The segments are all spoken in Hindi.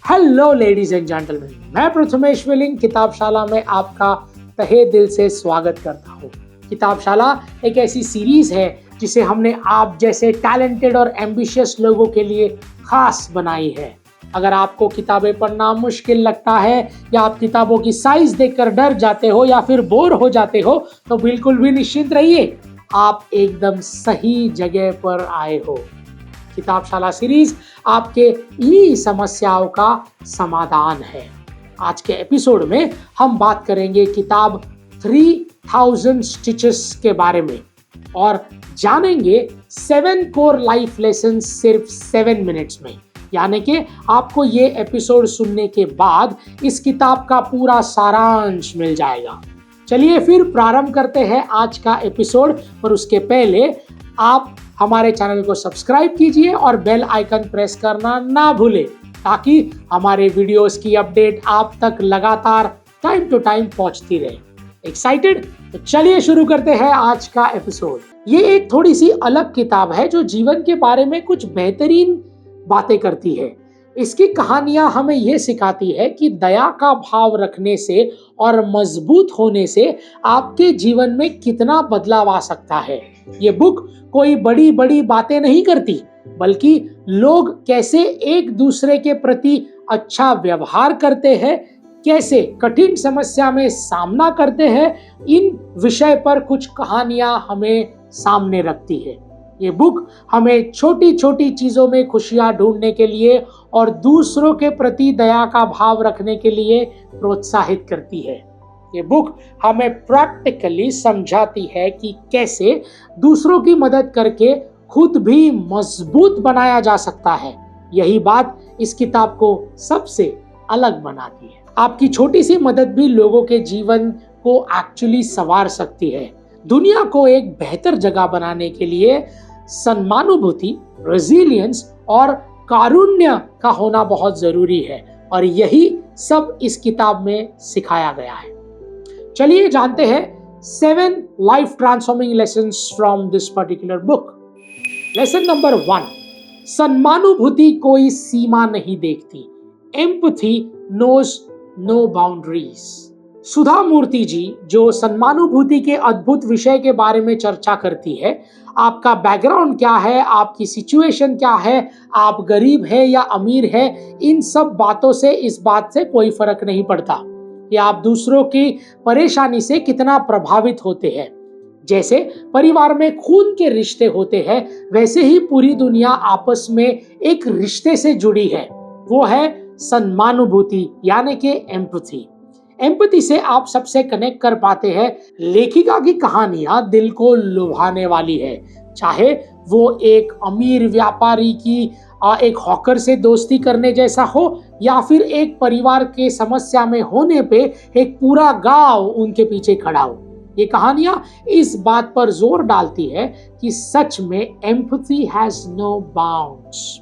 हेलो लेडीज एंड जेंटलमैन, मैं प्रथमेश विलिंग किताबशाला में आपका तहे दिल से स्वागत करता हूँ। किताबशाला एक ऐसी सीरीज है जिसे हमने आप जैसे टैलेंटेड और एम्बिशियस लोगों के लिए खास बनाई है। अगर आपको किताबें पढ़ना मुश्किल लगता है या आप किताबों की साइज देखकर डर जाते हो या फिर बोर हो जाते हो तो बिल्कुल भी निश्चिंत रहिए, आप एकदम सही जगह पर आए हो। किताबशाला सीरीज आपके इन्हीं समस्याओं का समाधान है। आज के एपिसोड में हम बात करेंगे किताब 3000 स्टिचेस के बारे में और जानेंगे 7 कोर लाइफ लेसन सिर्फ 7 मिनट्स में। यानी कि आपको ये एपिसोड सुनने के बाद इस किताब का पूरा सारांश मिल जाएगा। चलिए फिर प्रारंभ करते हैं आज का एपिसोड, पर उसके पहले आप हमारे चैनल को सब्सक्राइब कीजिए और बेल आइकन प्रेस करना ना भूलें ताकि हमारे वीडियोस की अपडेट आप तक लगातार टाइम टू टाइम पहुंचती रहे। एक्साइटेड? तो चलिए शुरू करते हैं आज का एपिसोड। ये एक थोड़ी सी अलग किताब है जो जीवन के बारे में कुछ बेहतरीन बातें करती है। इसकी कहानियां हमें यह सिखाती है कि दया का भाव रखने से और मजबूत होने से आपके जीवन में कितना बदलाव आ सकता है। ये बुक कोई बड़ी बड़ी बातें नहीं करती, बल्कि लोग कैसे एक दूसरे के प्रति अच्छा व्यवहार करते हैं, कैसे कठिन समस्या में सामना करते हैं, इन विषय पर कुछ कहानियां हमें सामने रखती है। ये बुक हमें छोटी छोटी चीजों में खुशियां ढूंढने के लिए और दूसरों के प्रति दया का भाव रखने के लिए प्रोत्साहित करती है। ये बुक हमें प्रैक्टिकली समझाती है कि कैसे दूसरों की मदद करके खुद भी मजबूत बनाया जा सकता है। यही बात इस किताब को सबसे अलग बनाती है। आपकी छोटी सी मदद भी लोगों के जीवन को एक्चुअली संवार सकती है। दुनिया को एक बेहतर जगह बनाने के लिए सम्मानुभूति, रेजिलियंस और कारुण्य का होना बहुत जरूरी है और यही सब इस किताब में सिखाया गया है। चलिए जानते हैं 7 life transforming lessons from this particular book. Lesson number 1, सम्मानुभूति कोई सीमा नहीं देखती। Empathy knows no boundaries. Sudha Murthy ji, जो सम्मानुभूति के अद्भुत विषय के बारे में चर्चा करती है, आपका बैकग्राउंड क्या है, आपकी सिचुएशन क्या है, आप गरीब है या अमीर है, इन सब बातों से इस बात से कोई फर्क नहीं पड़ता कि आप दूसरों की परेशानी से कितना प्रभावित होते हैं। जैसे परिवार में खून के रिश्ते होते हैं, वैसे ही पूरी दुनिया आपस में एक रिश्ते से जुड़ी है, वो है सम्मानुभूति यानी कि एम्पैथी। एम्पैथी से आप सबसे कनेक्ट कर पाते हैं। लेखिका की कहानियां दिल को लुभाने वाली है, चाहे वो एक अमीर व्यापारी की एक हॉकर से दोस्ती करने जैसा हो या फिर एक परिवार के समस्या में होने पे एक पूरा गांव उनके पीछे खड़ा हो। ये कहानियां इस बात पर जोर डालती है कि सच में एम्पैथी हैज नो बाउंड्स।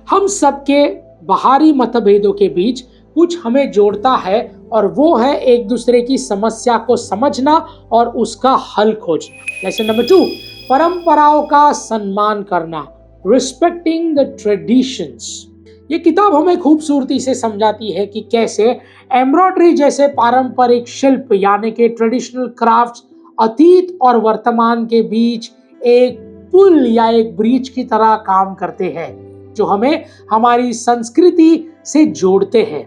हम सबके बाहरी मतभेदों के बीच कुछ हमें जोड़ता है और वो है एक दूसरे की समस्या को समझना और उसका हल खोजना। लेसन नंबर 2, परंपराओं का सम्मान करना, रिस्पेक्टिंग द ट्रेडिशंस। ये किताब हमें खूबसूरती से समझाती है कि कैसे एम्ब्रॉयडरी जैसे पारंपरिक शिल्प यानी कि ट्रेडिशनल क्राफ्ट्स अतीत और वर्तमान के बीच एक पुल या एक ब्रिज की तरह काम करते हैं, जो हमें हमारी संस्कृति से जोड़ते हैं।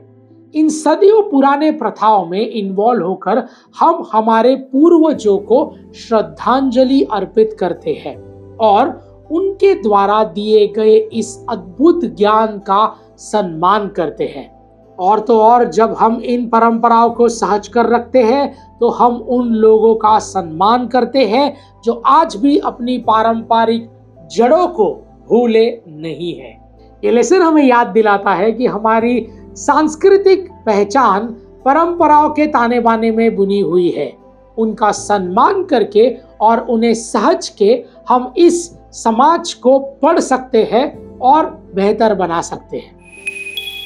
इन सदियों पुराने प्रथाओं में इन्वॉल्व होकर हम हमारे पूर्वजों को श्रद्धांजलि अर्पित करते हैं और उनके द्वारा दिए गए इस अद्भुत ज्ञान का सम्मान करते हैं। और तो और जब हम इन परंपराओं को सहज कर रखते हैं तो हम उन लोगों का सम्मान करते हैं जो आज भी अपनी पारंपरिक जड़ों को भूले नहीं है। ये लेसन हमें याद दिलाता है कि हमारी सांस्कृतिक पहचान परंपराओं के ताने बाने में बुनी हुई है। उनका सम्मान करके और उन्हें सहज के हम इस समाज को पढ़ सकते हैं और बेहतर बना सकते हैं।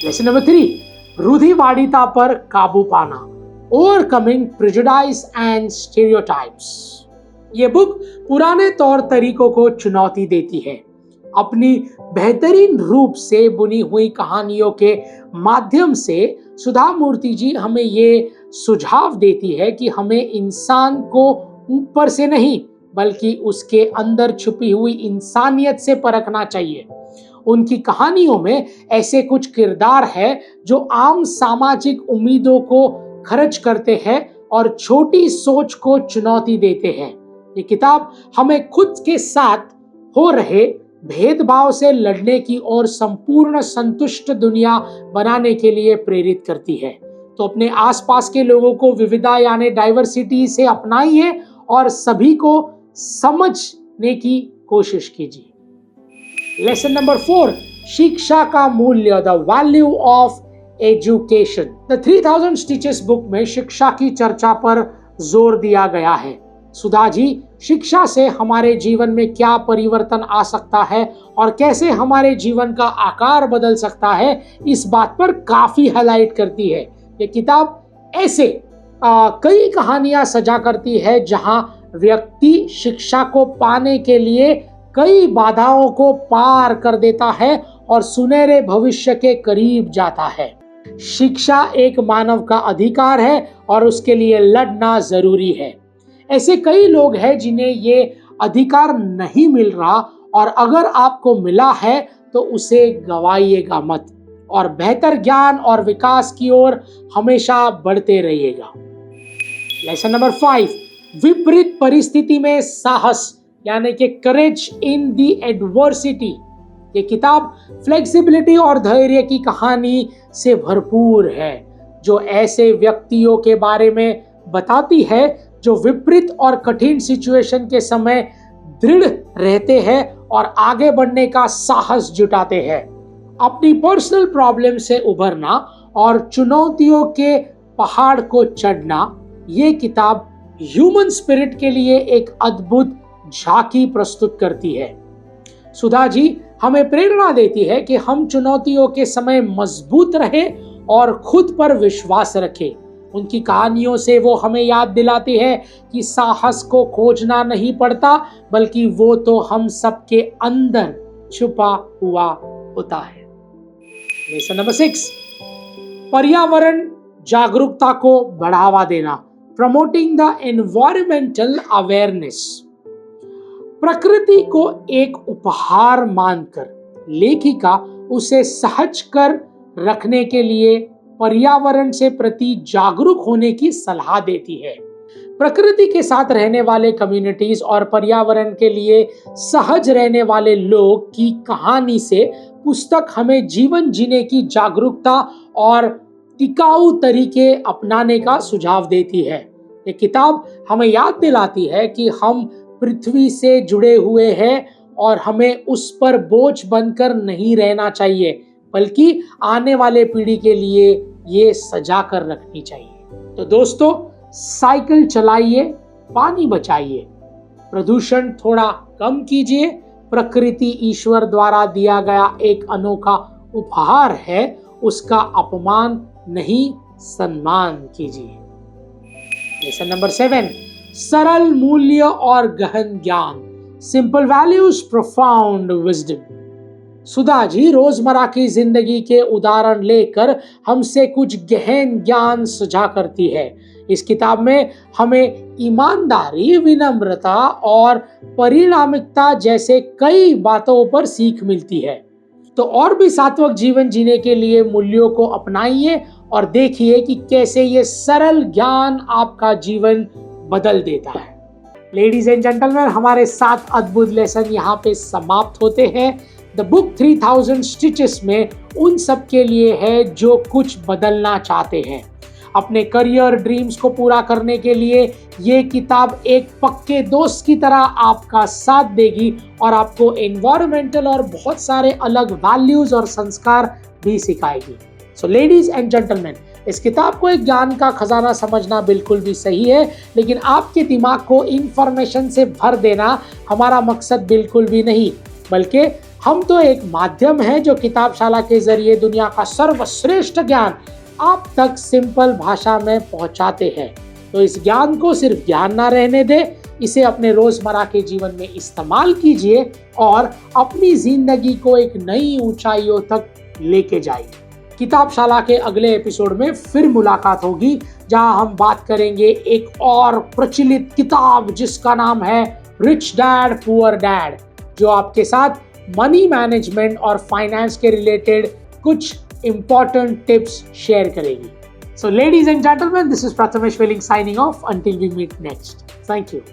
लेसन नंबर 3, रूढ़िवादिता पर काबू पाना, ओवरकमिंग प्रेजुडाइज एंड स्टीरियोटाइप्स। ये बुक पुराने तौर तरीकों को चुनौती देती है। अपनी बेहतरीन रूप से बुनी हुई कहानियों के माध्यम से सुधा मूर्ति जी हमें ये सुझाव देती है कि हमें इंसान को ऊपर से नहीं बल्कि उसके अंदर छुपी हुई इंसानियत से परखना चाहिए। उनकी कहानियों में ऐसे कुछ किरदार हैं जो आम सामाजिक उम्मीदों को खर्च करते हैं और छोटी सोच को चुनौती देते हैं। ये किताब हमें खुद के साथ हो रहे भेदभाव से लड़ने की और संपूर्ण संतुष्ट दुनिया बनाने के लिए प्रेरित करती है। तो अपने आसपास के लोगों को विविधता यानी डाइवर्सिटी से अपनाइए और सभी को समझने की कोशिश कीजिए। लेसन नंबर 4, शिक्षा का मूल्य, the value of education. The 3000 stitches book में शिक्षा की चर्चा पर जोर दिया गया है। सुधा जी शिक्षा से हमारे जीवन में क्या परिवर्तन आ सकता है और कैसे हमारे जीवन का आकार बदल सकता है, इस बात पर काफी हाईलाइट करती है। ये किताब ऐसे कई कहानियां सजा करती है जहां व्यक्ति शिक्षा को पाने के लिए कई बाधाओं को पार कर देता है और सुनहरे भविष्य के करीब जाता है। शिक्षा एक मानव का अधिकार है और उसके लिए लड़ना जरूरी है। ऐसे कई लोग हैं जिन्हें ये अधिकार नहीं मिल रहा और अगर आपको मिला है तो उसे गवाइएगा मत और बेहतर ज्ञान और विकास की ओर हमेशा बढ़ते रहिएगा। लेसन नंबर 5, विपरीत परिस्थिति में साहस यानी कि करेज इन दी एडवर्सिटी। ये किताब फ्लेक्सिबिलिटी और धैर्य की कहानी से भरपूर है, जो ऐसे व्यक्तियों के बारे में बताती है जो विपरीत और कठिन सिचुएशन के समय दृढ़ रहते हैं और आगे बढ़ने का साहस जुटाते हैं। अपनी पर्सनल प्रॉब्लम से उभरना और चुनौतियों के पहाड़ को चढ़ना, ये किताब ह्यूमन स्पिरिट के लिए एक अद्भुत झांकी प्रस्तुत करती है। सुधा जी हमें प्रेरणा देती है कि हम चुनौतियों के समय मजबूत रहे और खुद पर विश्वास रखें। उनकी कहानियों से वो हमें याद दिलाती है कि साहस को खोजना नहीं पड़ता बल्कि वो तो हम सबके अंदर छुपा हुआ होता है। लेसन नंबर 6, पर्यावरण जागरूकता को बढ़ावा देना, प्रमोटिंग द एनवायरमेंटल अवेयरनेस। प्रकृति को एक उपहार मानकर लेखिका उसे सहज कर रखने के लिए पर्यावरण से प्रति जागरूक होने की सलाह देती है। प्रकृति के साथ रहने वाले कम्युनिटीज और पर्यावरण के लिए सहज रहने वाले लोग की कहानी से पुस्तक हमें जीवन जीने की जागरूकता और टिकाऊ तरीके अपनाने का सुझाव देती है। ये किताब हमें याद दिलाती है कि हम पृथ्वी से जुड़े हुए हैं और हमें उस पर बोझ बनकर नहीं रहना चाहिए बल्कि आने वाले पीढ़ी के लिए ये सजा कर रखनी चाहिए। तो दोस्तों, साइकिल चलाइए, पानी बचाइए, प्रदूषण थोड़ा कम कीजिए। प्रकृति ईश्वर द्वारा दिया गया एक अनोखा उपहार है, उसका अपमान नहीं, सम्मान कीजिए। लेसन नंबर 7, सरल मूल्य और गहन ज्ञान, simple values profound wisdom. Sudha ji रोजमर्रा की जिंदगी के उदाहरण लेकर हमसे कुछ गहन ज्ञान साझा करती है। इस किताब में हमें ईमानदारी, विनम्रता और परिणामिकता जैसे कई बातों पर सीख मिलती है। तो और भी सात्विक जीवन जीने के लिए मूल्यों को अपनाइए और देखिए कि कैसे ये सरल ज्ञान आपका जीवन बदल देता है। लेडीज एंड जेंटलमैन, हमारे 7 अद्भुत लेसन यहाँ पे समाप्त होते हैं। द बुक 3000 स्टिचेस में उन सब के लिए है जो कुछ बदलना चाहते हैं। अपने करियर ड्रीम्स को पूरा करने के लिए ये किताब एक पक्के दोस्त की तरह आपका साथ देगी और आपको एनवायरमेंटल और बहुत सारे अलग वैल्यूज और संस्कार भी सिखाएगी। सो लेडीज एंड जेंटलमैन, इस किताब को एक ज्ञान का खजाना समझना बिल्कुल भी सही है, लेकिन आपके दिमाग को इंफॉर्मेशन से भर देना हमारा मकसद बिल्कुल भी नहीं, बल्कि हम तो एक माध्यम है जो किताबशाला के जरिए दुनिया का सर्वश्रेष्ठ ज्ञान आप तक सिंपल भाषा में पहुंचाते हैं। तो इस ज्ञान को सिर्फ ज्ञान ना रहने दे, इसे अपने रोजमर्रा के जीवन में इस्तेमाल कीजिए और अपनी जिंदगी को एक नई ऊंचाइयों तक लेके जाइए। किताबशाला के अगले एपिसोड में फिर मुलाकात होगी, जहां हम बात करेंगे एक और प्रचलित किताब जिसका नाम है रिच डैड पुअर डैड, जो आपके साथ मनी मैनेजमेंट और फाइनेंस के रिलेटेड कुछ इंपॉर्टेंट टिप्स शेयर करेगी। So ladies and gentlemen, this is Prathamesh Welling signing off until we meet next. Thank you.